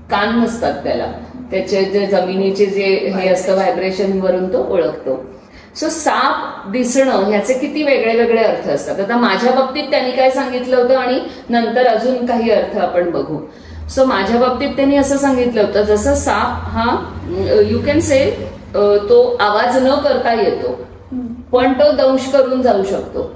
कान नसतात त्याला, त्याचे जे जमिनीचे जे हे असतं व्हायब्रेशन वरून तो ओळखतो. सो साप दिसणं ह्याचे किती वेगळे वेगळे अर्थ असतात. आता माझ्या बाबतीत त्यांनी काय सांगितलं होतं आणि नंतर अजून काही अर्थ आपण बघू. सो माझ्या बाबतीत त्यांनी असं सांगितलं होतं जसं साप हा यू कॅन से तो आवाज न करता येतो, पण तो दंश करून जाऊ शकतो.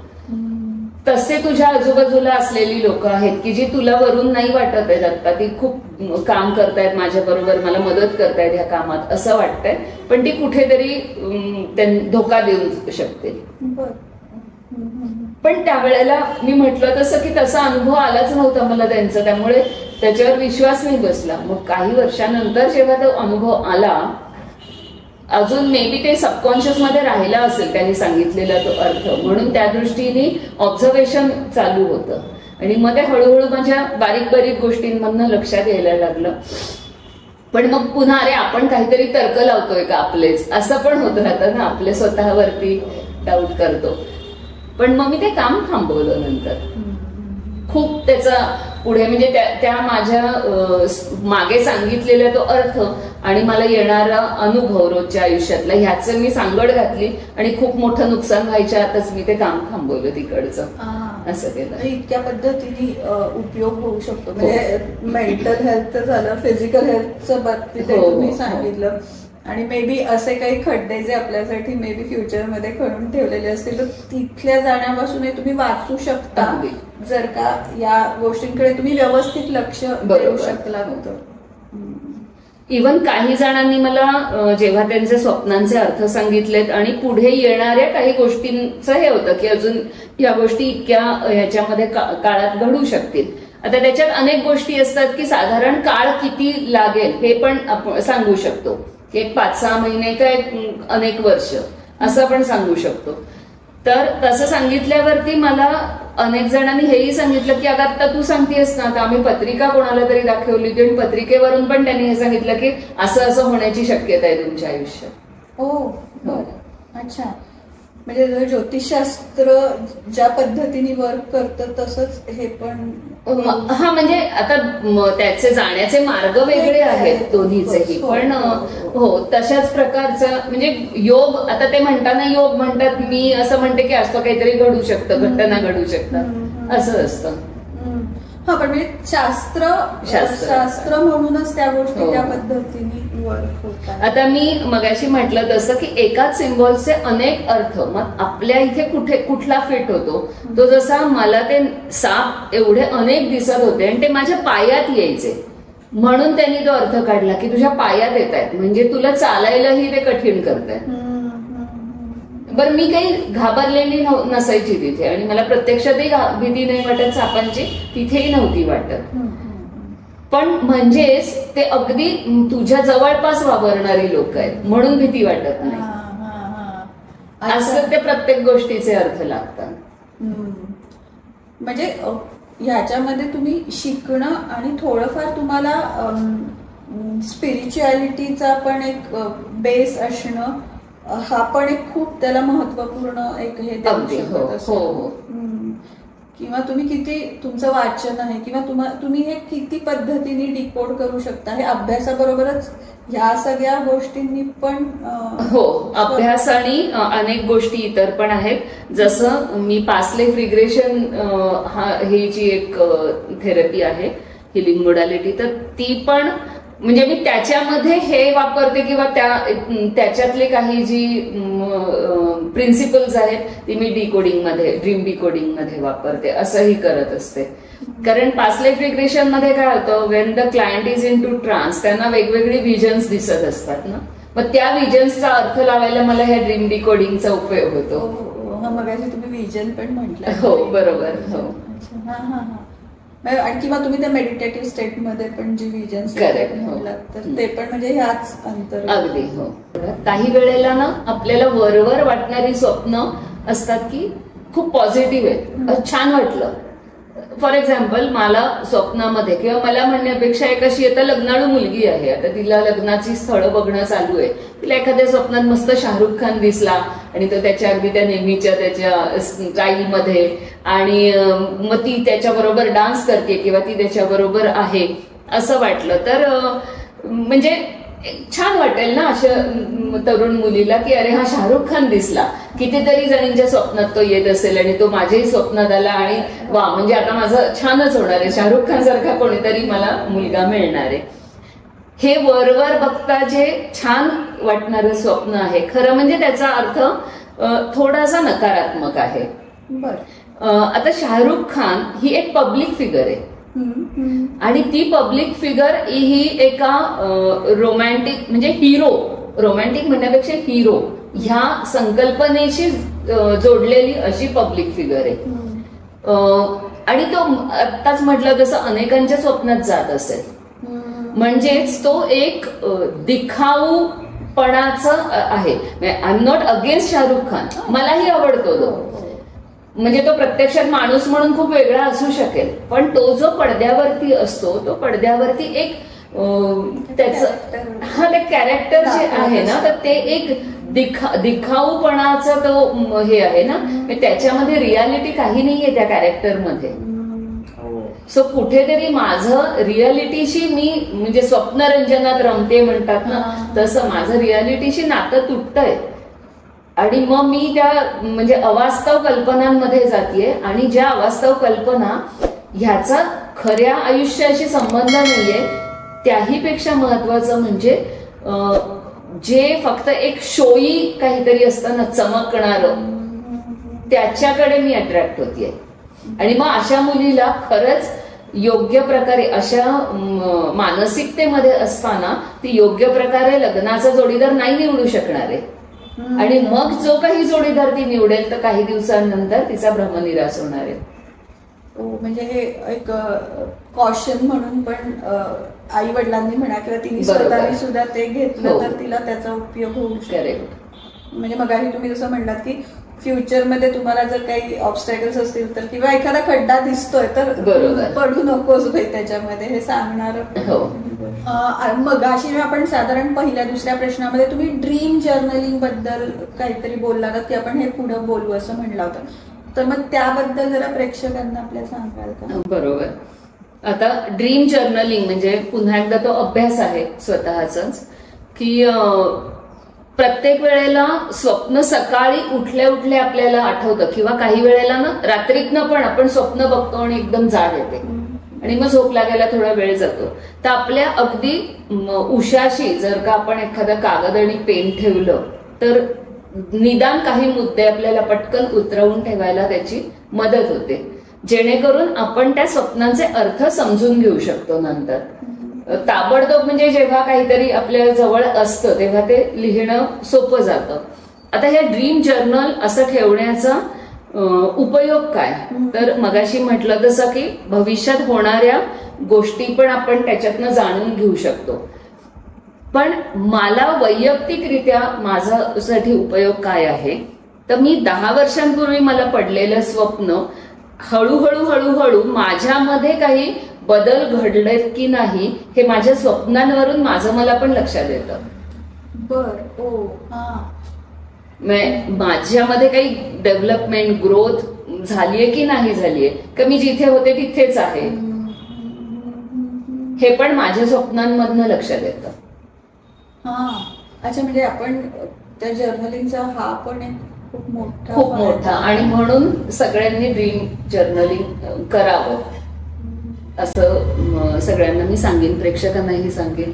तसे तुझ्या आजूबाजूला असलेली लोक आहेत की जी तुला वरून नाही वाटत आहेत आता, ती खूप काम करतायत माझ्या बरोबर, मला मदत करतायत ह्या कामात असं वाटतंय, पण ती कुठेतरी धोका देऊ शकते. पण त्यावेळेला मी म्हटलं तसं की तसा अनुभव आलाच नव्हता मला त्यांचा, त्यामुळे त्याच्यावर विश्वास नाही बसला. मग काही वर्षानंतर जेव्हा तो अनुभव आला, अजून मे बी ते सबकॉन्शियस मध्ये राहिला असेल त्यांनी सांगितलेला तो अर्थ, म्हणून त्या दृष्टीने ऑब्झर्वेशन चालू होतं आणि मग ते हळूहळू माझ्या बारीक बारीक गोष्टींमधनं लक्षात यायला लागलं. पण मग पुन्हा अरे आपण काहीतरी तर्क लावतोय का आपलेच, असं पण होत राहतं ना, आपले स्वतःवरती डाऊट करतो. पण मग मी ते काम थांबवलं नंतर. खूप त्याचा पुढे म्हणजे त्या माझ्या मागे सांगितलेला तो अर्थ आणि मला येणारा अनुभव रोजच्या आयुष्यातला ह्याचं मी सांगड घातली आणि खूप मोठं नुकसान व्हायच्या आतच मी ते काम थांबवलं तिकडचं. असं केलं. इतक्या पद्धतीने उपयोग होऊ शकतो. म्हणजे मेंटल हेल्थ झालं, फिजिकल हेल्थचं बाबतीत तुम्ही सांगितलं, आणि मे बी असे काही खड्डे जे आपल्यासाठी मे बी फ्युचरमध्ये खणून ठेवलेले असतील तर तिथल्या जाण्यापासून तुम्ही वाचू शकता जर का या गोष्टींकडे तुम्ही व्यवस्थित लक्ष देऊ शकला होतं. इव्हन काही जणांनी मला जेव्हा त्यांचे स्वप्नांचे अर्थ सांगितलेत आणि पुढे येणाऱ्या काही गोष्टींचं हे होतं की अजून या गोष्टी इतक्या ह्याच्यामध्ये काळात घडू शकतील. आता त्याच्यात अनेक गोष्टी असतात की साधारण काळ किती लागेल हे पण आपण सांगू शकतो, एक 5-6 महिने काय अनेक वर्ष असं आपण सांगू शकतो. तर तसं सांगितल्यावरती मला अनेक जणांनी हेही सांगितलं की अगं आता तू सांगतेस ना, तर आम्ही पत्रिका कोणाला तरी दाखवली होती आणि पत्रिकेवरून पण त्यांनी हे सांगितलं की असं असं होण्याची शक्यता आहे तुमच्या आयुष्यात. हो बरं, अच्छा. म्हणजे ज्योतिषशास्त्र ज्या पद्धतीने वर्क करतं तसंच हे पण. हा म्हणजे आता त्याचे जाण्याचे मार्ग वेगळे आहेत दोन्हीचेही, पण हो तशाच प्रकारचं म्हणजे योग. आता ते म्हणताना योग म्हणतात, मी असं म्हणते की असं काहीतरी घडू शकतं, घटना घडू शकतात असं असतं. हा पण म्हणजे शास्त्र म्हणूनच त्या गोष्टी त्या पद्धतीने वर्क होतात. आता मी मगाशी म्हटलं तसं की एकाच सिम्बॉल्सचे अनेक अर्थ, मग आपल्या इथे कुठला फिट होतो. तो जसा मला ते साप एवढे अनेक दिसत होते आणि ते माझ्या पायात यायचे, म्हणून त्यांनी तो अर्थ काढला की तुझ्या पायात येत आहेत म्हणजे तुला चालायलाही ते कठीण करतायत. बरं मी काही घाबरलेली नसायची तिथे आणि मला प्रत्यक्षातही भीती नाही वाटत सापांची, तिथेही नव्हती वाटत. पण म्हणजेच ते अगदी तुझ्या जवळपास वावरणारी लोक आहेत म्हणून भीती वाटत नाही, असं ते प्रत्येक गोष्टीचे अर्थ लागतात. म्हणजे ह्याच्यामध्ये तुम्ही शिकणं आणि थोडंफार तुम्हाला स्पिरिच्युअलिटीचा पण एक बेस असणं, हा पण एक खूप त्याला महत्वपूर्ण एक हे हो. किंवा तुम्ही किती तुमचं वाचन आहे किंवा तुम्ही हे किती पद्धतीने डिकोड करू शकता, हे अभ्यासाबरोबरच ह्या सगळ्या गोष्टींनी पण. हो, अभ्यास आणि अनेक गोष्टी इतर पण आहेत. जसं मी पास्ट लाईफ रिग्रेशन ही जी एक थेरपी आहे, हिलिंग मोडॅलिटी, तर ती पण म्हणजे मी त्याच्यामध्ये हे वापरते किंवा त्याच्यातले काही जी प्रिन्सिपल्स आहेत ती मी डिकोडिंगमध्ये, ड्रीम डिकोडिंगमध्ये वापरते, असंही करत असते. कारण पास्ट लाईफ रिग्रेशन मध्ये काय होतं, when the client is into trance, त्यांना वेगवेगळे विजन्स दिसत असतात ना, मग त्या विजन्सचा अर्थ लावायला मला ह्या ड्रीम डिकोडिंगचा उपयोग होतो. मगाशी तुम्ही विजन पण म्हटलं. हो बरोबर. हो किंवा तुम्ही त्या मेडिटेटिव्ह स्टेटमध्ये पण जी विजन्स म्हटलं तर ते पण म्हणजे ह्याच अंतर. अगदी हो. काही वेळेला ना आपल्याला वरवर वाटणारी स्वप्न असतात की खूप पॉझिटिव्ह आहेत, छान वाटलं. फॉर एक्झाम्पल मला स्वप्नामध्ये किंवा मला म्हणण्यापेक्षा एक अशी आता लग्नाळू मुलगी आहे, आता तिला लग्नाची स्थळं बघणं चालू आहे, तिला एखाद्या स्वप्नात मस्त शाहरुख खान दिसला आणि तो त्याच्या अगदी त्या नेहमीच्या त्याच्या स्टाईलमध्ये, आणि मग ती त्याच्याबरोबर डान्स करते किंवा ती त्याच्याबरोबर आहे असं वाटलं तर म्हणजे छान वाटेल ना अशा तरुण मुलीला की अरे हा शाहरुख खान दिसला. कितीतरी जणींच्या स्वप्नात तो येत असेल आणि तो माझ्याही स्वप्नात आला आणि वा म्हणजे आता माझं छानच होणार आहे, शाहरुख खान सारखा कोणीतरी मला मुलगा मिळणार आहे. हे वरवर बघता जे छान वाटणारं स्वप्न आहे, खरं म्हणजे त्याचा अर्थ थोडासा नकारात्मक आहे. आता शाहरुख खान ही एक पब्लिक फिगर आहे आणि ती पब्लिक फिगर ही एका रोमॅन्टिक म्हणजे हिरो, रोमॅन्टिक म्हणण्यापेक्षा हिरो ह्या संकल्पनेशी जोडलेली अशी पब्लिक फिगर आहे. आणि तो आत्ताच म्हटलं तसं अनेकांच्या स्वप्नात जात असेल. म्हणजेच तो एक दिखाऊपणाचं आहे. I am not against Shahrukh Khan, मलाही आवडतो तो, म्हणजे तो प्रत्यक्षात माणूस म्हणून खूप वेगळा असू शकेल, पण तो जो पडद्यावरती असतो तो पडद्यावरती एक त्याचं ते कॅरेक्टर जे आहे ना, तर ते एक दिखाऊपणाचा तो हे आहे ना, त्याच्यामध्ये रियालिटी काही नाहीये त्या कॅरेक्टरमध्ये. सो कुठेतरी माझं रियालिटीशी मी म्हणजे स्वप्नरंजनात रमते म्हणतात ना, तसं माझं रियालिटीशी नातं तुटतंय आणि मग मी त्या म्हणजे अवास्तव कल्पनांमध्ये जातीये आणि ज्या अवास्तव कल्पना ह्याचा खऱ्या आयुष्याशी संबंध नाहीये, त्याही पेक्षा महत्वाचं म्हणजे जे फक्त एक शोई काहीतरी असतं ना, चमकणारं, त्याच्याकडे मी अट्रॅक्ट होतीये. आणि मग अशा मुलीला खरंच योग्य प्रकारे अशा मानसिकतेमध्ये असताना ती योग्य प्रकारे लग्नाचा जोडीदार नाही निवडू शकणार आहे. आणि मग जो काही जोडीदार ती निवडेल तर काही दिवसांनंतर तिचा भ्रमनिरास होणार आहे. म्हणजे हे एक कॉशन म्हणून पण आई वडिलांनी म्हणा किंवा तिने स्वतःने सुद्धा ते घेतलं तर तिला त्याचा उपयोग होऊ शकेल. म्हणजे मगाशी तुम्ही जसं म्हणलात की फ्युचरमध्ये तुम्हाला जर काही ऑब्स्टॅकल्स असतील तर किंवा एखादा खड्डा दिसतोय तर पडू नकोस भाई त्याच्यामध्ये, हे सांगणार. मगाशी आपण साधारण पहिल्या दुसऱ्या प्रश्नामध्ये तुम्ही ड्रीम जर्नलिंग बद्दल काहीतरी बोललात की आपण हे पुढे बोलू असं म्हणलं होतं, तर मग त्याबद्दल जरा प्रेक्षकांना आपल्या सांगाल का? बरोबर. आता ड्रीम जर्नलिंग म्हणजे पुन्हा एकदा तो अभ्यास आहे स्वतःचाच, की प्रत्येक वेळेला स्वप्न सकाळी उठल्या उठल्या आपल्याला आठवतं किंवा काही वेळेला ना रात्रीतनं पण आपण स्वप्न बघतो आणि एकदम जाग येते आणि मग झोप लागायला थोडा वेळ जातो. तर आपल्या अगदी उशाशी जर का आपण एखादा कागद आणि पेन ठेवलं तर निदान काही मुद्दे आपल्याला पटकन उतरवून ठेवायला त्याची मदत होते, जेणेकरून आपण त्या स्वप्नांचे अर्थ समजून घेऊ शकतो नंतर. ताबडतोब म्हणजे जेव्हा काहीतरी आपल्या जवळ असतं तेव्हा ते लिहिणं सोपं जातं. आता ह्या ड्रीम जर्नल असं ठेवण्याचा उपयोग काय, तर मगाशी म्हटलं तसं की भविष्यात होणाऱ्या गोष्टी पण आपण त्याच्यातनं जाणून घेऊ शकतो. पण मला वैयक्तिकरित्या माझ्यासाठी उपयोग काय आहे, तर मी 10 वर्षांपूर्वी मला पडलेलं स्वप्न हळूहळू हळूहळू माझ्यामध्ये काही बदल घडलेत की नाही हे माझ्या स्वप्नांवरून मला पण लक्षात येतं. माझ्यामध्ये काही डेव्हलपमेंट ग्रोथ झालीये की नाही झालीये, का मी जिथे होते तिथेच आहे, हे पण माझ्या स्वप्नांमधनं लक्षात येतं. अच्छा, म्हणजे आपण त्या जर्नलिंगचा हा पण एक खूप मोठा आणि म्हणून सगळ्यांनी ड्रीम जर्नलिंग करावं असं सगळ्यांना मी सांगेन, प्रेक्षकांनाही सांगेन.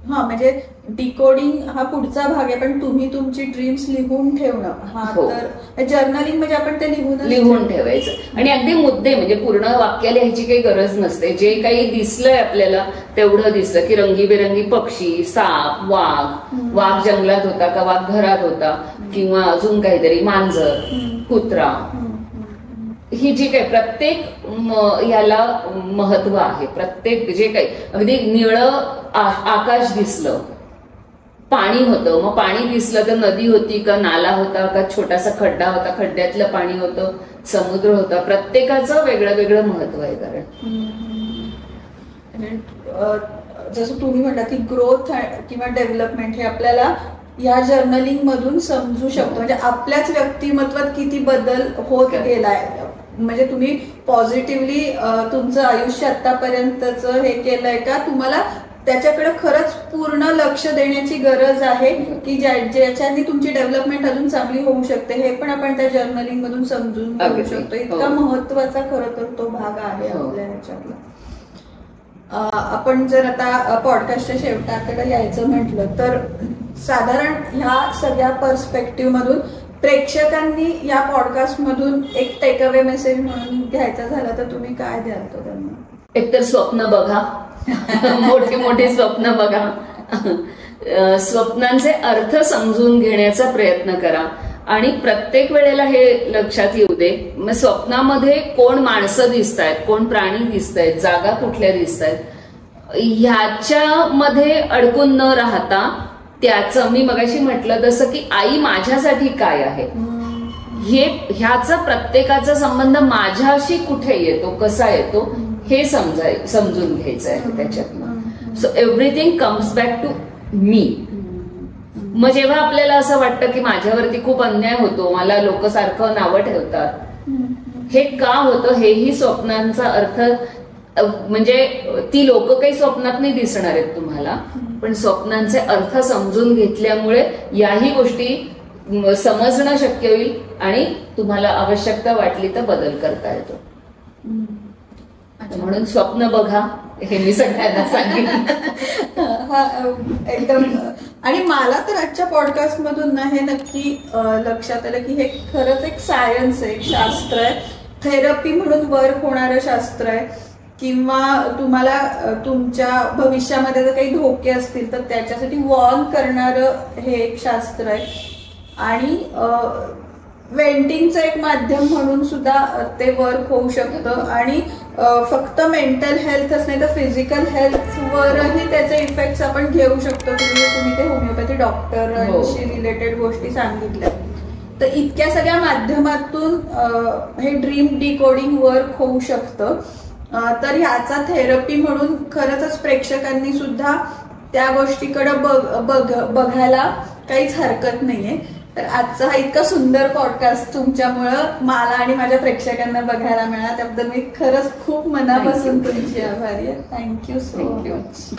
म्हणजे डिकोडिंग हा पुढचा भाग आहे, पण तुम्ही तुमची ड्रीम्स लिहून ठेवणं हा तर जर्नलिंग म्हणजे आपण ते लिहून ठेवायचं. आणि अगदी मुद्दे म्हणजे पूर्ण वाक्य लिहायची काही गरज नसते, जे काही दिसलंय आपल्याला तेवढं दिसलं की रंगीबेरंगी पक्षी, साप, वाघ जंगलात होता का वाघ घरात होता किंवा अजून काहीतरी मांजर, कुत्रा, ही जी काही प्रत्येक याला महत्व आहे. प्रत्येक जे काही अगदी निळं आकाश दिसलं, पाणी होतं, मग पाणी दिसलं तर नदी होती का नाला होता का छोटासा खड्डा होता, खड्ड्यातलं पाणी होतं, समुद्र होता, प्रत्येकाचं वेगळं वेगळं महत्व आहे. कारण जसं तुम्ही म्हणता की ग्रोथ किंवा डेव्हलपमेंट हे आपल्याला या जर्नलिंग मधून समजू शकतो, म्हणजे आपल्याच व्यक्तिमत्वात किती बदल होत गेलाय. म्हणजे तुम्ही पॉझिटिव्हली तुमचं आयुष्य आतापर्यंतच हे केलंय का, तुम्हाला त्याच्याकडे खरंच पूर्ण लक्ष देण्याची गरज आहे की ज्याच्याने तुमची डेव्हलपमेंट अजून चांगली होऊ शकते, हे पण आपण त्या जर्नलिंग मधून समजून घेऊ शकतो. इतका महत्वाचा खरं तर तो भाग आहे आपल्या ह्याच्यातला. आपण जर आता पॉडकास्टच्या शेवटाकडे यायचं म्हटलं तर साधारण ह्या सगळ्या पर्स्पेक्टिव्ह मधून प्रेक्षकांनी या पॉडकास्ट मधून एक टेकअवे मेसेज म्हणून घ्यायचा झाला तर तुम्ही काय द्याल तो त्यांना? एकतर स्वप्न बघा, मोठे मोठे स्वप्न बघा, स्वप्नांचे अर्थ समजून घेण्याचा प्रयत्न करा आणि प्रत्येक वेळेला हे लक्षात येऊ दे, मग स्वप्नामध्ये कोण माणसं दिसत आहेत, कोण प्राणी दिसत आहेत, जागा कुठल्या दिसत आहेत, ह्याच्यामध्ये अडकून न राहता त्याचं, मी मगाशी म्हटलं तसं की आई माझ्यासाठी काय आहे, ह्याचा प्रत्येकाचा संबंध माझ्याशी कुठे येतो, कसा येतो हे समजून घ्यायचं आहे त्याच्यातनं. So everything comes back to me. मग जेव्हा आपल्याला असं वाटतं की माझ्यावरती खूप अन्याय होतो, मला लोक सारखं नावं ठेवतात, हे का होतं हेही स्वप्नांचा अर्थ, म्हणजे ती लोक काही स्वप्नात नाही दिसणार आहेत तुम्हाला, पण स्वप्नांचे अर्थ समजून घेतल्यामुळे याही गोष्टी समजणं शक्य होईल आणि तुम्हाला आवश्यकता वाटली तर बदल करता येतो. म्हणून स्वप्न बघा हे मी सगळ्यांना सांगितलं. एकदम. आणि मला तर आजच्या पॉडकास्ट मधून ना हे नक्की लक्षात आलं की हे खरंच एक सायन्स आहे, एक शास्त्र आहे, थेरपी म्हणून वर्क होणारं शास्त्र आहे, किंवा तुम्हाला तुमच्या भविष्यामध्ये जर काही धोके असतील तर त्याच्यासाठी वॉर्न करणारं हे एक शास्त्र आहे. आणि वेंटिंगचं एक माध्यम म्हणून सुद्धा ते वर्क होऊ शकतं. आणि फक्त मेंटल हेल्थच नाही तर फिजिकल हेल्थवरही त्याचे इफेक्ट्स आपण घेऊ शकतो. तुम्ही ते होमिओपॅथी डॉक्टरांशी रिलेटेड गोष्टी सांगितल्या. तर इतक्या सगळ्या माध्यमातून हे ड्रीम डिकोडिंग वर्क होऊ शकतं. तर ह्याचा थेरपी म्हणून खरंच प्रेक्षकांनी सुद्धा त्या गोष्टीकडे बघायला काहीच हरकत नाहीये. तर आजचा हा इतका सुंदर पॉडकास्ट तुमच्यामुळं मला आणि माझ्या प्रेक्षकांना बघायला मिळाला, त्याबद्दल मी खरंच खूप मनापासून तुमची आभारी आहे. Thank you so much.